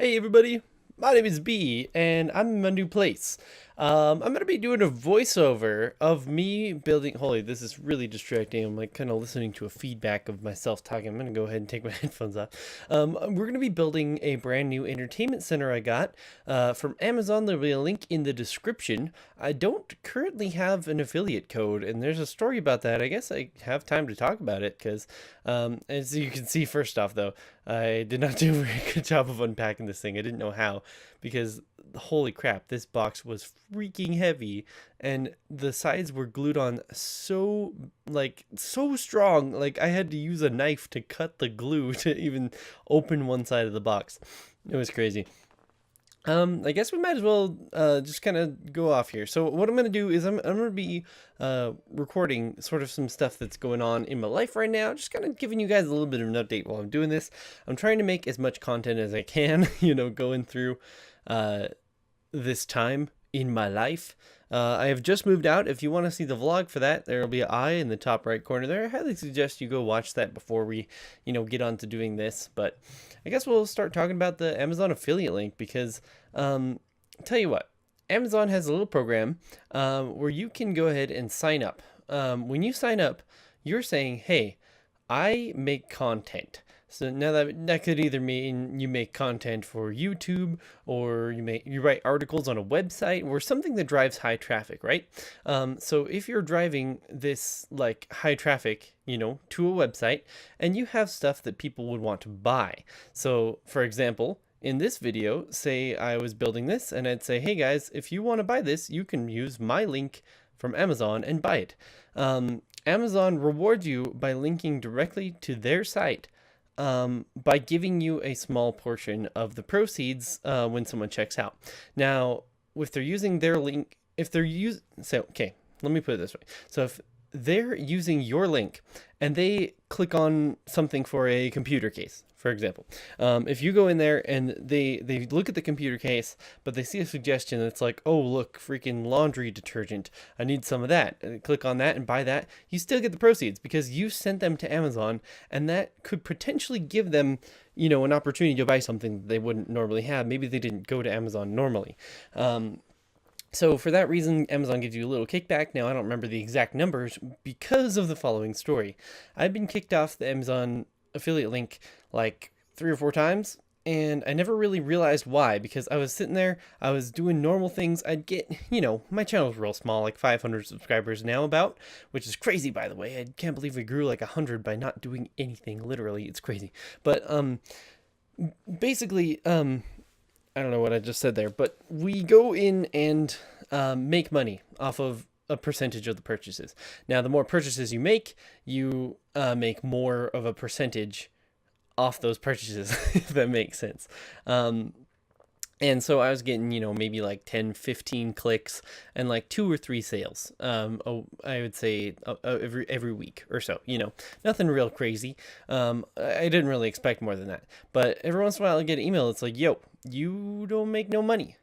Hey everybody, my name is B, and I'm in my new place. I'm gonna be doing a voiceover of me building. Holy, this is really distracting. I'm like kind of listening to a feedback of myself talking. I'm gonna go ahead and take my headphones off. We're gonna be building a brand new entertainment center I got from Amazon. There'll be a link in the description. I don't currently have an affiliate code, and there's a story about that. I guess I have time to talk about it because, as you can see, first off though, I did not do a very good job of unpacking this thing. I didn't know how because holy crap, this box was freaking heavy and the sides were glued on so strong. Like I had to use a knife to cut the glue to even open one side of the box. It was crazy. I guess we might as well just kind of go off here. So what I'm going to do is I'm going to be recording sort of some stuff that's going on in my life right now. Just kind of giving you guys a little bit of an update while I'm doing this. I'm trying to make as much content as I can, going through this time in my life. I have just moved out. If you want to see the vlog for that, there will be an eye in the top right corner there. I highly suggest you go watch that before we, get on to doing this. But I guess we'll start talking about the Amazon affiliate link because, tell you what, Amazon has a little program where you can go ahead and sign up. When you sign up, you're saying, hey, I make content. So now that could either mean you make content for YouTube or you write articles on a website or something that drives high traffic, right? So if you're driving this like high traffic, to a website and you have stuff that people would want to buy. So for example, in this video, say I was building this and I'd say, hey guys, if you want to buy this, you can use my link from Amazon and buy it. Amazon rewards you by linking directly to their site. By giving you a small portion of the proceeds when someone checks out. Now, if they're using their link, okay, let me put it this way. So if they're using your link and they click on something for a computer case, for example, if you go in there and they look at the computer case, but they see a suggestion that's like, oh, look, freaking laundry detergent, I need some of that. And click on that and buy that. You still get the proceeds because you sent them to Amazon, and that could potentially give them, an opportunity to buy something that they wouldn't normally have. Maybe they didn't go to Amazon normally. So for that reason, Amazon gives you a little kickback. Now, I don't remember the exact numbers because of the following story. I've been kicked off the Amazon affiliate link like 3 or 4 times, and I never really realized why, because I was sitting there, I was doing normal things. I'd get, my channel's real small, like 500 subscribers now about, which is crazy, by the way. I can't believe we grew like 100 by not doing anything. Literally, it's crazy. But basically, I don't know what I just said there, but we go in and make money off of a percentage of the purchases. Now, the more purchases you make make more of a percentage off those purchases, if that makes sense. And so I was getting, maybe like 10, 15 clicks and like 2 or 3 sales. I would say every week or so, nothing real crazy. I didn't really expect more than that, but every once in a while I get an email. It's like, yo, you don't make no money.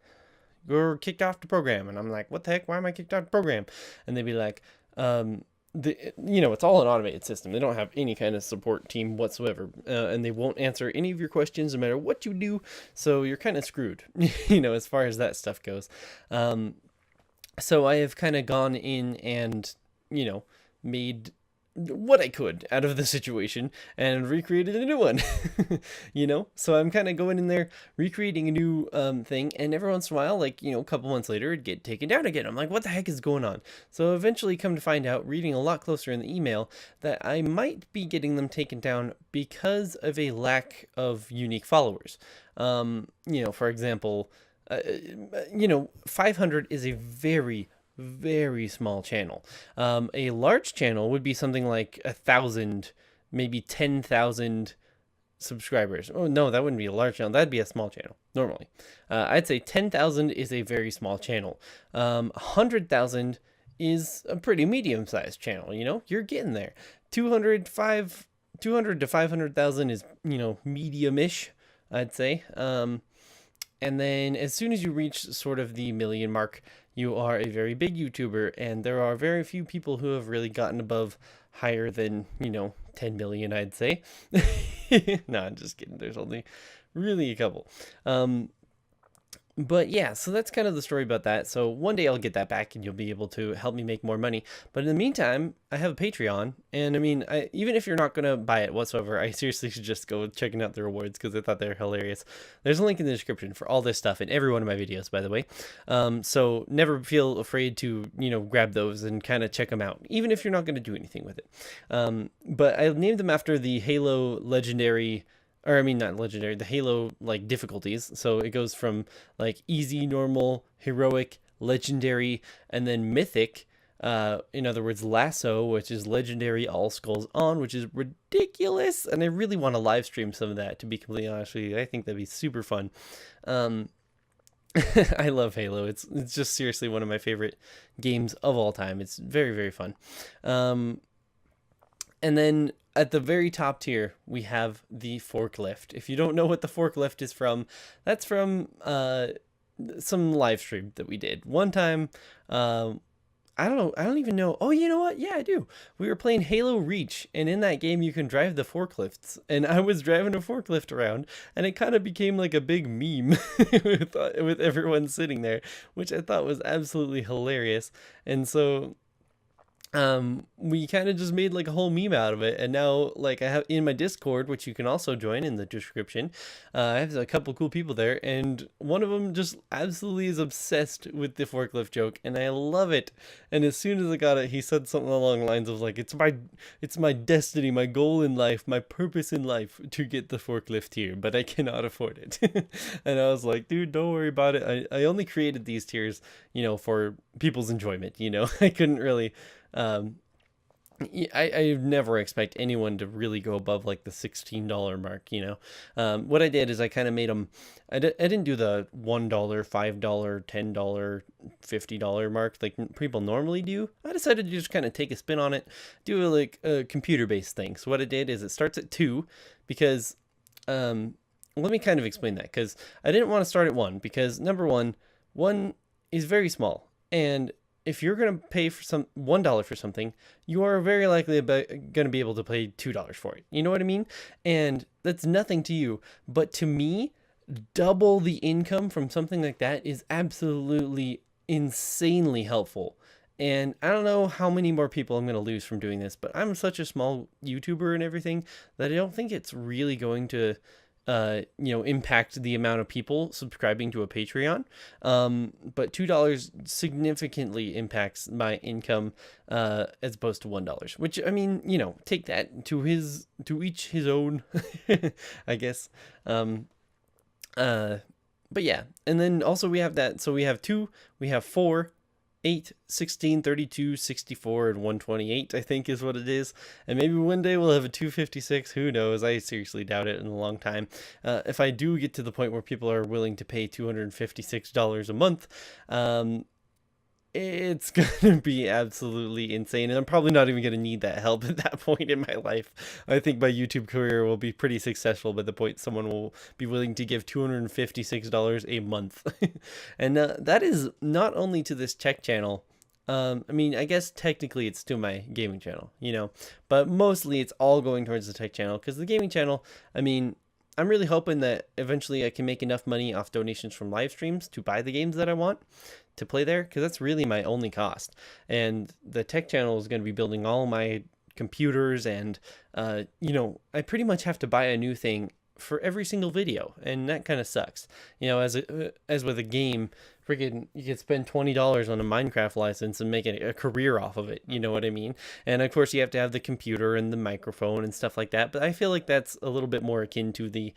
You're kicked off the program. And I'm like, what the heck? Why am I kicked off the program? And they'd be like, it's all an automated system. They don't have any kind of support team whatsoever, and they won't answer any of your questions no matter what you do. So you're kind of screwed, as far as that stuff goes. So I have kind of gone in and, made what I could out of the situation and recreated a new one, so I'm kind of going in there, recreating a new thing, and every once in a while, like, a couple months later, it'd get taken down again. I'm like, what the heck is going on? So eventually come to find out, reading a lot closer in the email, that I might be getting them taken down because of a lack of unique followers. For example, 500 is a very small channel. A large channel would be something like 1,000, maybe 10,000 subscribers. Oh no, that wouldn't be a large channel. That'd be a small channel normally. I'd say 10,000 is a very small channel. 100,000 is a pretty medium-sized channel. You're getting there. 200 to 500,000 is medium-ish, I'd say. And then as soon as you reach sort of the million mark, you are a very big YouTuber, and there are very few people who have really gotten above higher than, 10 million, I'd say. No, I'm just kidding. There's only really a couple. But yeah, so that's kind of the story about that. So one day I'll get that back and you'll be able to help me make more money. But in the meantime, I have a Patreon. And I mean, even if you're not going to buy it whatsoever, I seriously should just go checking out the rewards because I thought they were hilarious. There's a link in the description for all this stuff in every one of my videos, by the way. So never feel afraid to, grab those and kind of check them out, even if you're not going to do anything with it. But I named them after the Halo legendary, or I mean not legendary, the Halo like difficulties. So it goes from like easy, normal, heroic, legendary, and then mythic. In other words, lasso, which is legendary, all skulls on, which is ridiculous. And I really want to live stream some of that, to be completely honest with you. I think that'd be super fun. I love Halo. It's just seriously one of my favorite games of all time. It's very, very fun. And then at the very top tier, we have the forklift. If you don't know what the forklift is from, that's from some live stream that we did. One time, I don't know. I don't even know. Oh, you know what? Yeah, I do. We were playing Halo Reach, and in that game, you can drive the forklifts. And I was driving a forklift around, and it kind of became like a big meme with everyone sitting there, which I thought was absolutely hilarious. And so we kind of just made like a whole meme out of it, and now like I have in my Discord, which you can also join in the description, I have a couple cool people there, and one of them just absolutely is obsessed with the forklift joke, and I love it. And as soon as I got it, he said something along the lines of like, it's my destiny, my goal in life, my purpose in life to get the forklift here, but I cannot afford it. And I was like, dude, don't worry about it. I only created these tiers, for people's enjoyment. I couldn't really I never expect anyone to really go above like the $16 mark. What I did is I kind of made them, I didn't do the $1, $5, $10, $50 mark like people normally do. I decided to just kind of take a spin on it, do a computer based thing. So what I did is it starts at 2 because, let me kind of explain that, because I didn't want to start at 1 because number one is very small, and if you're going to pay for $1 for something, you are very likely going to be able to pay $2 for it. You know what I mean? And that's nothing to you. But to me, double the income from something like that is absolutely insanely helpful. And I don't know how many more people I'm going to lose from doing this, but I'm such a small YouTuber and everything that I don't think it's really going to impact the amount of people subscribing to a Patreon. But $2 significantly impacts my income, as opposed to $1, which, I mean, take that to each his own, I guess. But yeah. And then also we have that. So we have 2, we have 4, 8, 16, 32, 64, and 128, I think is what it is. And maybe one day we'll have a 256. Who knows? I seriously doubt it in a long time. If I do get to the point where people are willing to pay $256 a month, it's going to be absolutely insane. And I'm probably not even going to need that help at that point in my life. I think my YouTube career will be pretty successful by the point someone will be willing to give $256 a month. And that is not only to this tech channel. I mean, I guess technically it's to my gaming channel, but mostly it's all going towards the tech channel, because the gaming channel, I mean, I'm really hoping that eventually I can make enough money off donations from live streams to buy the games that I want to play there, because that's really my only cost. And the tech channel is going to be building all my computers, and I pretty much have to buy a new thing for every single video, and that kind of sucks. As with a game, freaking you could spend $20 on a Minecraft license and make a career off of it. You know what I mean? And of course you have to have the computer and the microphone and stuff like that. But I feel like that's a little bit more akin to the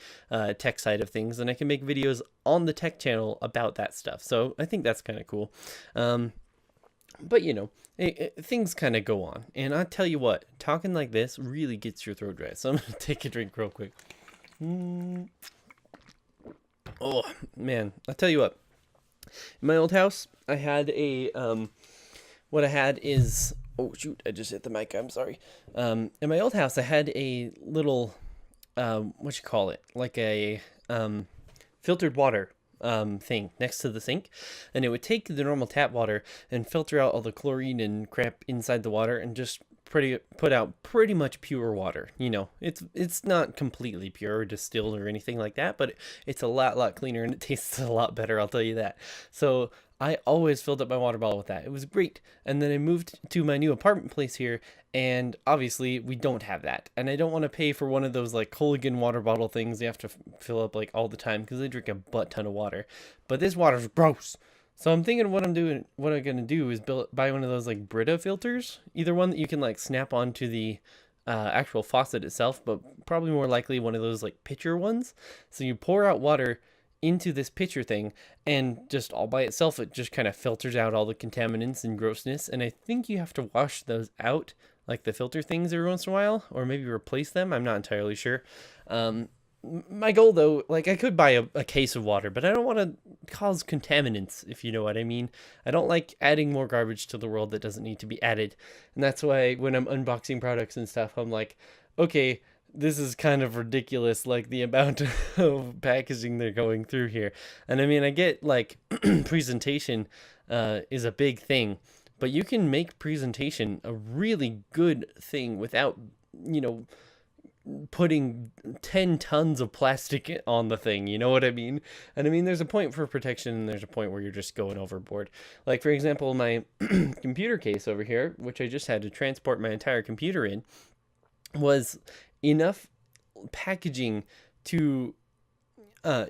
tech side of things, and I can make videos on the tech channel about that stuff. So I think that's kind of cool. But things kind of go on, and I tell you what, talking like this really gets your throat dry. So I'm gonna take a drink real quick. Oh man, I'll tell you what. In my old house, I had what I had is, oh shoot, I just hit the mic, I'm sorry. In my old house, I had a little, what you call it, like a, filtered water, thing next to the sink, and it would take the normal tap water and filter out all the chlorine and crap inside the water and just put out pretty much pure water. You know, it's not completely pure or distilled or anything like that, but it's a lot cleaner and it tastes a lot better, I'll tell you that. So I always filled up my water bottle with that. It was great. And then I moved to my new apartment place here, and obviously we don't have that. And I don't want to pay for one of those like Culligan water bottle things you have to fill up like all the time, because I drink a butt ton of water. But this water's gross. So I'm thinking what I'm gonna do is buy one of those like Brita filters, either one that you can like snap onto the actual faucet itself, but probably more likely one of those like pitcher ones. So you pour out water into this pitcher thing, and just all by itself, it just kind of filters out all the contaminants and grossness. And I think you have to wash those out, like the filter things, every once in a while, or maybe replace them. I'm not entirely sure. My goal though, like I could buy a case of water, but I don't want to cause contaminants, if you know what I mean. I don't like adding more garbage to the world that doesn't need to be added. And that's why when I'm unboxing products and stuff, I'm like, okay, this is kind of ridiculous, like the amount of packaging they're going through here. And I mean, I get like presentation is a big thing, but you can make presentation a really good thing without, you know, putting 10 tons of plastic on the thing, you know what I mean? And I mean, there's a point for protection and there's a point where you're just going overboard. Like, for example, my computer case over here, which I just had to transport my entire computer in, was enough packaging to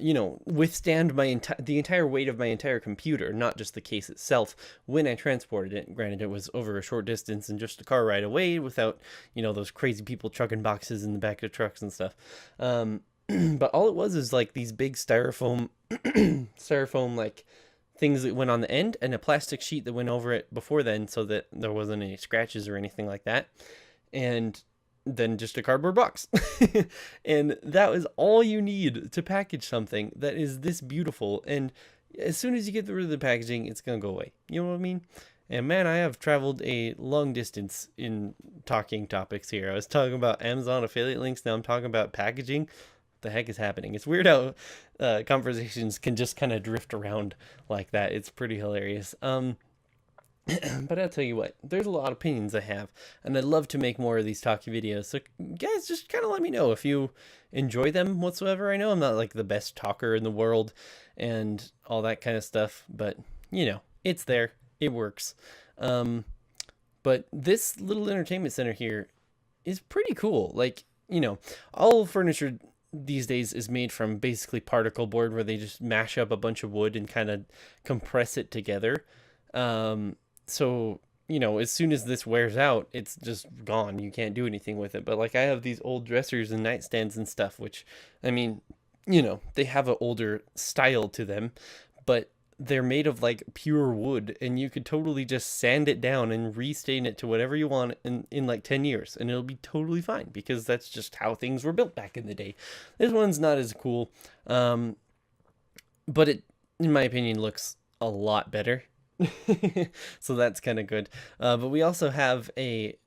you know, withstand the entire weight of my entire computer, not just the case itself, when I transported it. Granted, it was over a short distance and just a car ride away without, you know, those crazy people trucking boxes in the back of trucks and stuff. But all it was is like these big styrofoam like things that went on the end, and a plastic sheet that went over it before then, so that there wasn't any scratches or anything like that. And then just a cardboard box. And that was all you need to package something that is this beautiful. And as soon as you get rid of the packaging, it's gonna go away. You know what I mean? And man, I have traveled a long distance in talking topics here. I was talking about Amazon affiliate links, now I'm talking about packaging. What the heck is happening? It's weird how conversations can just kind of drift around like that. It's pretty hilarious. But I'll tell you what, there's a lot of opinions I have, and I'd love to make more of these talky videos. So guys, just kind of let me know if you enjoy them whatsoever. I know I'm not like the best talker in the world and all that kind of stuff, but you know, it's there, it works. But this little entertainment center here is pretty cool. Like, you know, all furniture these days is made from basically particle board, where they just mash up a bunch of wood and kind of compress it together. So, you know, as soon as this wears out, it's just gone. You can't do anything with it. But like, I have these old dressers and nightstands and stuff, which, I mean, you know, they have an older style to them, but they're made of like pure wood, and you could totally just sand it down and restain it to whatever you want in like 10 years, and it'll be totally fine, because that's just how things were built back in the day. This one's not as cool, but it, in my opinion, looks a lot better. So that's kind of good. But we also have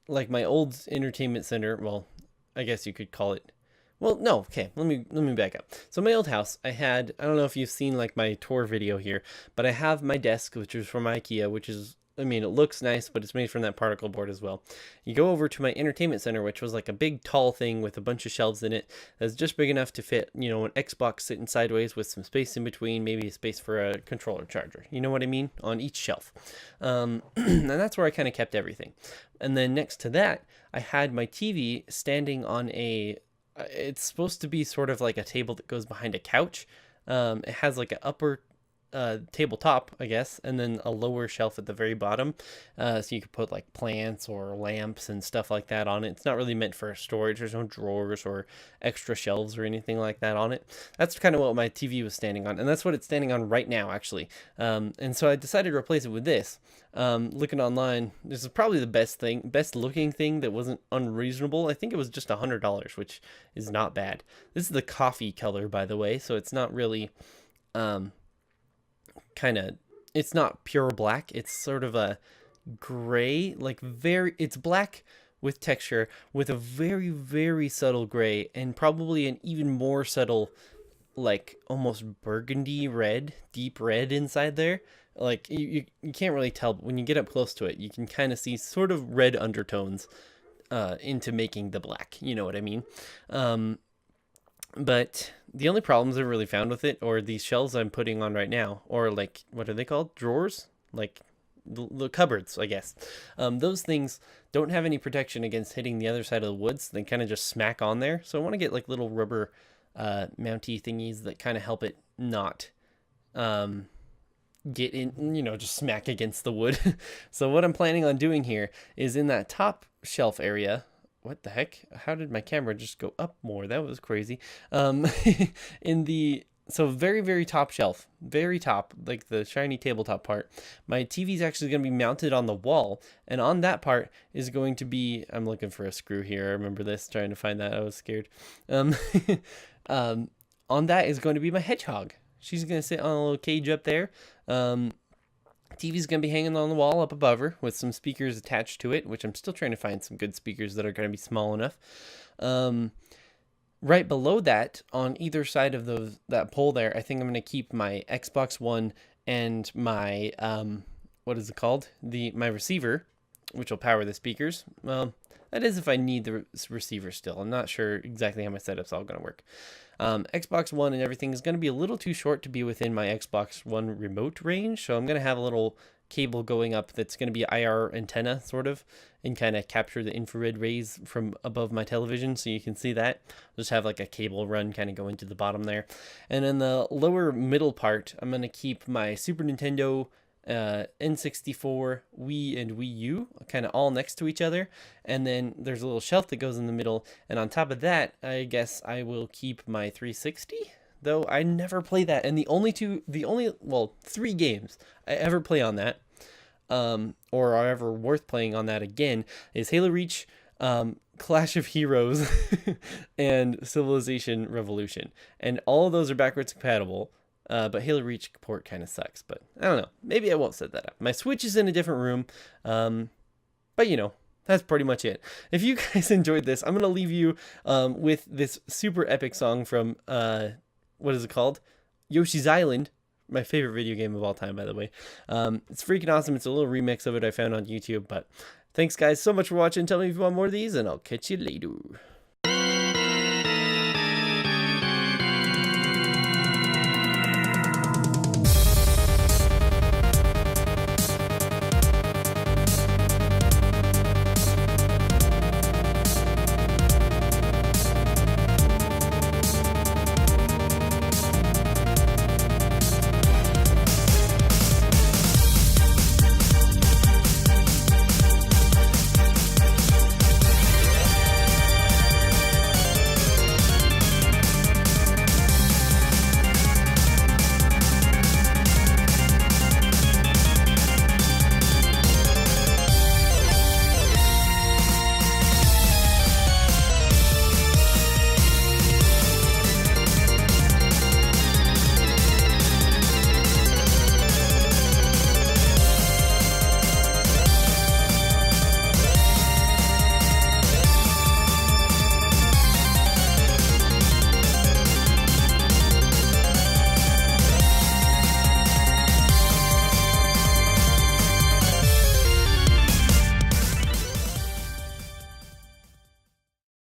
like my old entertainment center. Well, I guess you could call it. Well, no. Okay. Let me back up. So my old house, I don't know if you've seen like my tour video here, but I have my desk, which is from IKEA, which is, I mean, it looks nice, but it's made from that particle board as well. You go over to my entertainment center, which was like a big tall thing with a bunch of shelves in it that's just big enough to fit, you know, an Xbox sitting sideways with some space in between, maybe a space for a controller charger. You know what I mean? On each shelf. And that's where I kind of kept everything. And then next to that, I had my TV standing on it's supposed to be sort of like a table that goes behind a couch. It has like an upper tabletop, I guess, and then a lower shelf at the very bottom, so you could put like plants or lamps and stuff like that on it. It's not really meant for storage. There's no drawers or extra shelves or anything like that on it. That's kind of what my TV was standing on, and that's what it's standing on right now, actually. And so I decided to replace it with this. Looking online, this is probably the best looking thing that wasn't unreasonable. I think it was just $100, which is not bad. This is the coffee color, by the way, so it's not really it's not pure black. It's sort of a gray, like it's black with texture, with a very, very subtle gray, and probably an even more subtle, like almost burgundy red, deep red inside there. Like you can't really tell, but when you get up close to it, you can kind of see sort of red undertones into making the black. You know what I mean? But the only problems I've really found with it, or these shelves I'm putting on right now, or like, what are they called? Drawers? Like the cupboards, I guess. Those things don't have any protection against hitting the other side of the wood, so they kind of just smack on there. So I want to get like little rubber mounty thingies that kind of help it not get in, just smack against the wood. So what I'm planning on doing here is in that top shelf area. What the heck? How did my camera just go up more? That was crazy. So very, very top shelf, very top, like the shiny tabletop part, my TV is actually going to be mounted on the wall. And on that part is going to be, I'm looking for a screw here. I remember this, trying to find that. I was scared. On that is going to be my hedgehog. She's going to sit on a little cage up there. TV's going to be hanging on the wall up above her with some speakers attached to it, which I'm still trying to find some good speakers that are going to be small enough. Right below that, on either side of that pole there, I think I'm going to keep my Xbox One and my, what is it called? My receiver, which will power the speakers. Well, that is if I need the receiver still. I'm not sure exactly how my setup's all going to work. Xbox One and everything is going to be a little too short to be within my Xbox One remote range, so I'm going to have a little cable going up that's going to be IR antenna, sort of, and kind of capture the infrared rays from above my television, so you can see that. Just have like a cable run kind of going to the bottom there. And in the lower middle part, I'm going to keep my Super Nintendo, N64, Wii, and Wii U kind of all next to each other, and then there's a little shelf that goes in the middle, and on top of that I guess I will keep my 360, though I never play that, and the only 3 games I ever play on that, or are ever worth playing on that again, is Halo Reach, Clash of Heroes, and Civilization Revolution, and all of those are backwards compatible. But Halo Reach port kind of sucks, but I don't know. Maybe I won't set that up. My Switch is in a different room, but that's pretty much it. If you guys enjoyed this, I'm going to leave you with this super epic song from, what is it called? Yoshi's Island, my favorite video game of all time, by the way. It's freaking awesome. It's a little remix of it I found on YouTube, but thanks guys so much for watching. Tell me if you want more of these, and I'll catch you later.